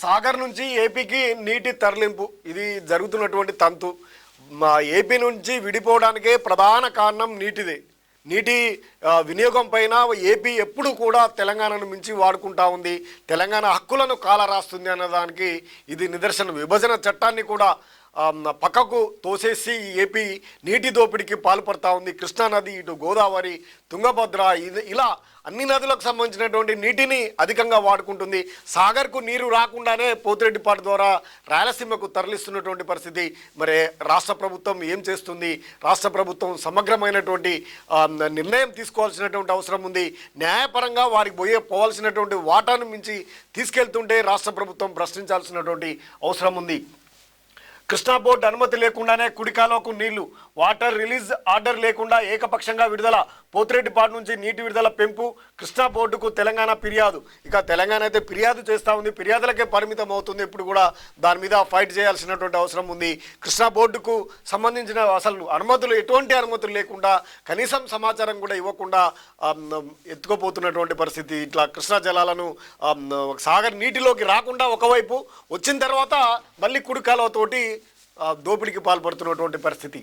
సాగర్ నుంచి ఏపీకి నీటి తరలింపు ఇది జరుగుతున్నటువంటి తంతు. మా ఏపీ నుంచి విడిపోవడానికే ప్రధాన కారణం నీటిదే. నీటి వినియోగం పైన ఏపీ ఎప్పుడు కూడా తెలంగాణను మించి వాడుకుంటా ఉంది, తెలంగాణ హక్కులను కాలరాస్తుంది అన్నదానికి ఇది నిదర్శనం. విభజన చట్టాన్ని కూడా పక్కకు తోసేసి ఏపీ నీటి దోపిడీకి పాల్పడతా ఉంది. కృష్ణానది, ఇటు గోదావరి, తుంగభద్ర, ఇలా అన్ని నదులకు సంబంధించినటువంటి నీటిని అధికంగా వాడుకుంటుంది. సాగర్కు నీరు రాకుండానే పోతిరెడ్డిపాడు ద్వారా రాయలసీమకు తరలిస్తున్నటువంటి పరిస్థితి. మరి రాష్ట్ర ప్రభుత్వం ఏం చేస్తుంది? రాష్ట్ర ప్రభుత్వం సమగ్రమైనటువంటి నిర్ణయం తీసుకోవాల్సినటువంటి అవసరం ఉంది. న్యాయపరంగా వారికి పోవాల్సినటువంటి వాటాను మించి తీసుకెళ్తుంటే రాష్ట్ర ప్రభుత్వం ప్రశ్నించాల్సినటువంటి అవసరం ఉంది. కృష్ణా బోర్డు అనుమతి లేకుండానే కుడికాలోకు నీళ్లు, వాటర్ రిలీజ్ ఆర్డర్ లేకుండా ఏకపక్షంగా విడుదల, పోతిరెడ్డిపాడు నుంచి నీటి విడుదల పెంపు, కృష్ణా బోర్డుకు తెలంగాణ ఫిర్యాదు. ఇక తెలంగాణ అయితే ఫిర్యాదు చేస్తూ ఉంది, ఫిర్యాదులకే పరిమితం అవుతుంది. ఇప్పుడు కూడా దాని మీద ఫైట్ చేయాల్సినటువంటి అవసరం ఉంది. కృష్ణా బోర్డుకు సంబంధించిన అసలు అనుమతులు, ఎటువంటి అనుమతులు లేకుండా, కనీసం సమాచారం కూడా ఇవ్వకుండా ఎత్తుకుపోతున్నటువంటి పరిస్థితి. ఇట్లా కృష్ణా జలాలను సాగర్ నీటిలోకి రాకుండా ఒకవైపు, వచ్చిన తర్వాత మళ్ళీ కుడికాలతోటి దోపిడీకి పాల్పడుతున్నటువంటి పరిస్థితి.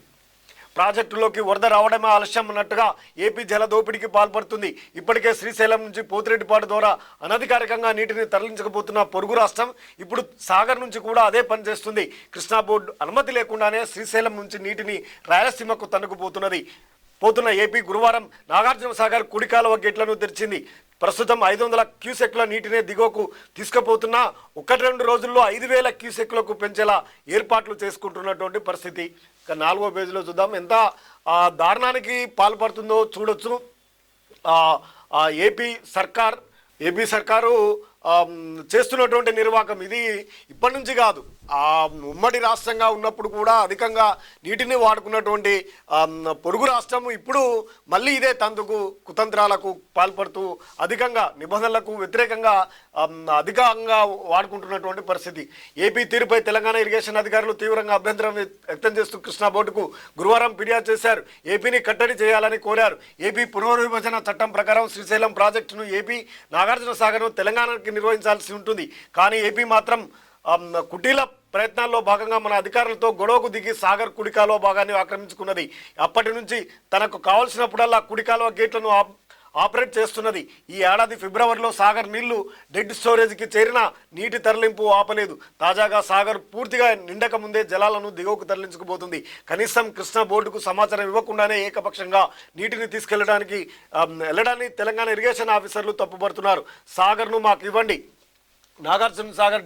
ప్రాజెక్టులోకి వరద రావడమే ఆలస్యం అన్నట్టుగా ఏపీ జల దోపిడీకి పాల్పడుతుంది. ఇప్పటికే శ్రీశైలం నుంచి పోతిరెడ్డిపాడు ద్వారా అనధికారికంగా నీటిని తరలించకపోతున్న పొరుగు రాష్ట్రం ఇప్పుడు సాగర్ నుంచి కూడా అదే పని చేస్తుంది. కృష్ణా బోర్డు అనుమతి లేకుండానే శ్రీశైలం నుంచి నీటిని రాయలసీమకు పోతున్న ఏపీ గురువారం నాగార్జున సాగర్ కుడికాలువ గేట్లను తెరిచింది. ప్రస్తుతం 500 క్యూసెక్ల నీటినే దిగువకు తీసుకుపోతున్నా 1-2 రోజుల్లో 5000 క్యూసెక్లకు పెంచేలా ఏర్పాట్లు చేసుకుంటున్నటువంటి పరిస్థితి. ఇక 4వ పేజీలో చూద్దాం, ఎంత దారుణానికి పాల్పడుతుందో చూడొచ్చు. ఏపీ సర్కారు చేస్తున్నటువంటి నిర్వాహకం ఇది ఇప్పటి నుంచి కాదు, ఉమ్మడి రాష్ట్రంగా ఉన్నప్పుడు కూడా అధికంగా నీటిని వాడుకున్నటువంటి పొరుగు రాష్ట్రం ఇప్పుడు మళ్ళీ ఇదే తందుకు కుతంత్రాలకు పాల్పడుతూ అధికంగా నిబంధనలకు వ్యతిరేకంగా అధికంగా వాడుకుంటున్నటువంటి పరిస్థితి. ఏపీ తీరుపై తెలంగాణ ఇరిగేషన్ అధికారులు తీవ్రంగా అభ్యంతరం వ్యక్తం చేస్తూ కృష్ణా బోర్డుకు గురువారం ఫిర్యాదు చేశారు. ఏపీని కట్టడి చేయాలని కోరారు. ఏపీ పునర్విభజన చట్టం ప్రకారం శ్రీశైలం ప్రాజెక్టును ఏపీ నాగార్జున సాగర్ను తెలంగాణకి నిర్వహించాల్సి ఉంటుంది. కానీ ఏపీ మాత్రం కుటీల ప్రయత్నాల్లో భాగంగా మన అధికారులతో గొడవకు దిగి సాగర్ కుడికాలువ భాగాన్ని ఆక్రమించుకున్నది. అప్పటి నుంచి తనకు కావాల్సినప్పుడల్లా కుడికాలువ గేట్లను ఆపరేట్ చేస్తున్నది. ఈ ఏడాది ఫిబ్రవరిలో సాగర్ నీళ్లు డెడ్ స్టోరేజ్కి చేరిన నీటి తరలింపు ఆపలేదు. తాజాగా సాగర్ పూర్తిగా నిండక ముందే జలాలను దిగువకు తరలించుకుపోతుంది. కనీసం కృష్ణా బోర్డుకు సమాచారం ఇవ్వకుండానే ఏకపక్షంగా నీటిని వెళ్ళడాన్ని తెలంగాణ ఇరిగేషన్ ఆఫీసర్లు తప్పుపడుతున్నారు. సాగర్ను మాకు ఇవ్వండి, నాగార్జున సాగర్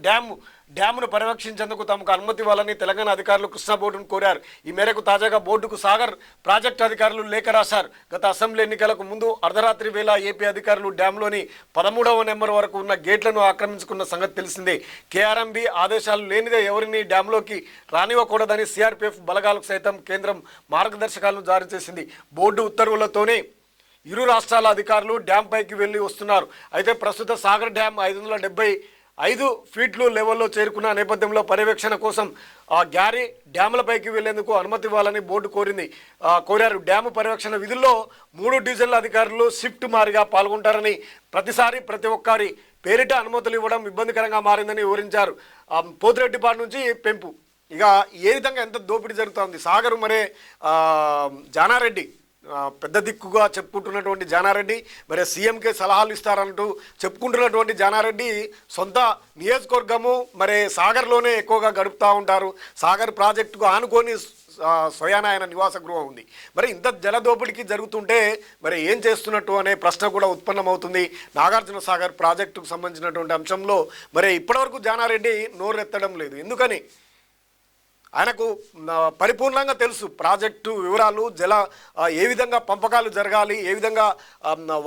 డ్యామును పర్యవేక్షించేందుకు తమకు అనుమతి ఇవ్వాలని తెలంగాణ అధికారులు కృష్ణా బోర్డును కోరారు. ఈ మేరకు తాజాగా బోర్డుకు సాగర్ ప్రాజెక్టు అధికారులు లేఖ రాశారు. గత అసెంబ్లీ ఎన్నికలకు ముందు అర్ధరాత్రి వేళ ఏపీ అధికారులు డ్యాంలోని 13వ నెంబర్ వరకు ఉన్న గేట్లను ఆక్రమించుకున్న సంగతి తెలిసిందే. కేఆర్ఎంబీ ఆదేశాలు లేనిదే ఎవరిని డ్యాంలోకి రానివ్వకూడదని సిఆర్పీఎఫ్ బలగాలకు సైతం కేంద్రం మార్గదర్శకాలను జారీ చేసింది. బోర్డు ఉత్తర్వులతోనే ఇరు రాష్ట్రాల అధికారులు డ్యాం పైకి వెళ్లి వస్తున్నారు. అయితే ప్రస్తుత సాగర్ డ్యాం 575 ఫీట్లు లెవెల్లో చేరుకున్న నేపథ్యంలో పర్యవేక్షణ కోసం గ్యారీ డ్యాములపైకి వెళ్లేందుకు అనుమతి ఇవ్వాలని బోర్డు కోరారు. డ్యాము పర్యవేక్షణ విధుల్లో 3 డివిజన్ల అధికారులు షిఫ్ట్ మారిగా పాల్గొంటారని, ప్రతి ఒక్కరి పేరిట అనుమతులు ఇవ్వడం ఇబ్బందికరంగా మారిందని వివరించారు. పోతిరెడ్డిపాడు నుంచి పెంపు, ఇక ఏ విధంగా ఎంత దోపిడీ జరుగుతుంది. సాగరు మరే జానారెడ్డి పెద్ద దిక్కుగా చెప్పుకుంటున్నటువంటి జానారెడ్డి, మరి సీఎంకే సలహాలు ఇస్తారంటూ చెప్పుకుంటున్నటువంటి జానారెడ్డి సొంత నియోజకవర్గము మరి సాగర్లోనే ఎక్కువగా గడుపుతూ ఉంటారు. సాగర్ ప్రాజెక్టుకు ఆనుకొని స్వయాన ఆయన నివాస గృహం ఉంది. మరి ఇంత జలదోపిడికి జరుగుతుంటే మరి ఏం చేస్తున్నట్టు అనే ప్రశ్న కూడా ఉత్పన్నమవుతుంది. నాగార్జున సాగర్ ప్రాజెక్టుకు సంబంధించినటువంటి అంశంలో మరి ఇప్పటివరకు జానారెడ్డి నోరెత్తడం లేదు. ఎందుకని? ఆయనకు పరిపూర్ణంగా తెలుసు ప్రాజెక్టు వివరాలు, ఏ విధంగా పంపకాలు జరగాలి, ఏ విధంగా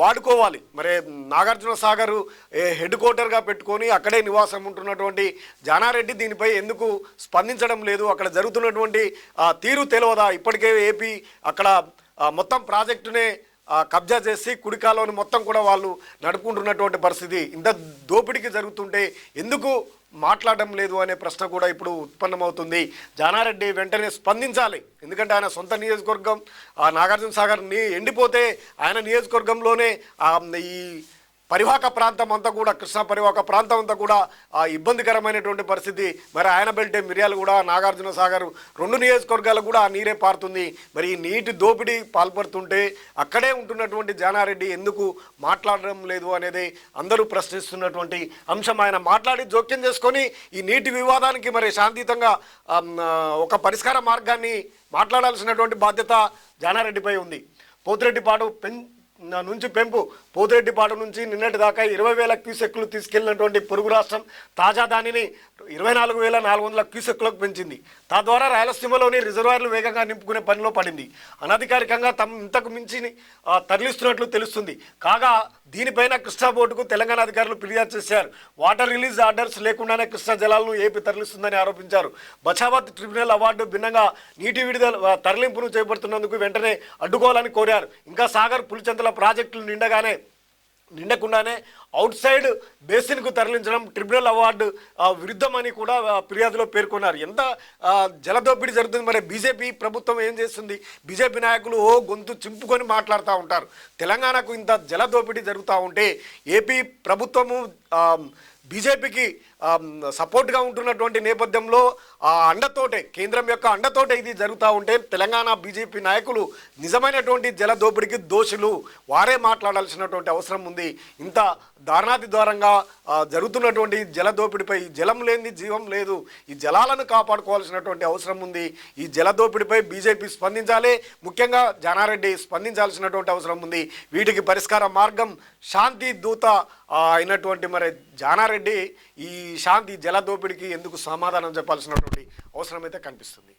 వాడుకోవాలి. మరి నాగార్జున సాగర్ హెడ్ క్వార్టర్గా పెట్టుకొని అక్కడే నివాసం ఉంటున్నటువంటి జానారెడ్డి దీనిపై ఎందుకు స్పందించడం లేదు? అక్కడ జరుగుతున్నటువంటి తీరు తెలియదా? ఇప్పటికే ఏపీ అక్కడ మొత్తం ప్రాజెక్టునే కబ్జా చేసి కుడికాలోని మొత్తం కూడా వాళ్ళు నడుపుకుంటున్నటువంటి పరిస్థితి. ఇంత దోపిడీకి జరుగుతుంటే ఎందుకు మాట్లాడడం లేదు అనే ప్రశ్న కూడా ఇప్పుడు ఉత్పన్నమవుతుంది. జానారెడ్డి వెంటనే స్పందించాలి. ఎందుకంటే ఆయన సొంత నియోజకవర్గం నాగార్జున సాగర్ ఎండిపోతే ఆయన నియోజకవర్గంలోనే ఈ పరివాహక ప్రాంతం అంతా కూడా కృష్ణా పరివాహక ప్రాంతం అంతా కూడా ఇబ్బందికరమైనటువంటి పరిస్థితి. మరి ఆయన బెల్టే మిర్యాలు కూడా నాగార్జున సాగర్ 2 నియోజకవర్గాలకు కూడా ఆ నీరే పారుతుంది. మరి ఈ నీటి దోపిడీ పాల్పడుతుంటే అక్కడే ఉంటున్నటువంటి జానారెడ్డి ఎందుకు మాట్లాడడం లేదు అనేది అందరూ ప్రశ్నిస్తున్నటువంటి అంశం. ఆయన మాట్లాడి జోక్యం చేసుకొని ఈ నీటి వివాదానికి మరి శాంతియుతంగా ఒక పరిష్కార మార్గాన్ని మాట్లాడాల్సినటువంటి బాధ్యత జానారెడ్డిపై ఉంది. పోతిరెడ్డిపాడు నుంచి పెంపు, పోతిరెడ్డిపాడు నుంచి నిన్నటి దాకా 20,000 క్యూసెక్లు తీసుకెళ్లినటువంటి పొరుగు రాష్ట్రం తాజా దానిని 24,400 క్యూసెక్లకు పెంచింది. తద్వారా రాయలసీమలోని రిజర్వాయర్లు వేగంగా నింపుకునే పనిలో పడింది. అనధికారికంగా ఇంతకు మించి తరలిస్తున్నట్లు తెలుస్తుంది. కాగా దీనిపైన కృష్ణా బోర్డుకు తెలంగాణ అధికారులు ఫిర్యాదు చేశారు. వాటర్ రిలీజ్ ఆర్డర్స్ లేకుండానే కృష్ణా జలాలను ఏపీ తరలిస్తుందని ఆరోపించారు. బచావత్ ట్రిబ్యునల్ అవార్డు భిన్నంగా నీటి విడుదల తరలింపును చేపడుతున్నందుకు వెంటనే అడ్డుకోవాలని కోరారు. ఇంకా సాగర్ పులిచెంతల ప్రాజెక్టులు నిండకుండానే అవుట్ సైడ్ బేసిన్కు తరలించడం ట్రిబ్యునల్ అవార్డు విరుద్ధమని కూడా ఫిర్యాదులో పేర్కొన్నారు. ఎంత జలదోపిడీ జరుగుతుంది, మరి బీజేపీ ప్రభుత్వం ఏం చేస్తుంది? బీజేపీ నాయకులు గొంతు చింపుకొని మాట్లాడుతూ ఉంటారు. తెలంగాణకు ఇంత జలదోపిడీ జరుగుతూ ఉంటే ఏపీ ప్రభుత్వము బీజేపీకి సపోర్ట్గా ఉంటున్నటువంటి నేపథ్యంలో అండతోటే, కేంద్రం యొక్క అండతోటే ఇది జరుగుతూ ఉంటే తెలంగాణ బీజేపీ నాయకులు నిజమైనటువంటి జల దోపిడీకి దోషులు, వారే మాట్లాడాల్సినటువంటి అవసరం ఉంది. ఇంత దారుణాతి దారుణంగా జరుగుతున్నటువంటి జల దోపిడీపై జలం లేని జీవం లేదు. ఈ జలాలను కాపాడుకోవాల్సినటువంటి అవసరం ఉంది. ఈ జల దోపిడీపై బీజేపీ స్పందించాలి, ముఖ్యంగా జానారెడ్డి స్పందించాల్సినటువంటి అవసరం ఉంది. వీటికి పరిష్కార మార్గం శాంతి దూత అయినటువంటి మరి జానారెడ్డి ఈ శాంతి జల దోపిడీకి ఎందుకు సమాధానం చెప్పాల్సినటువంటి అవసరం అయితే కనిపిస్తుంది.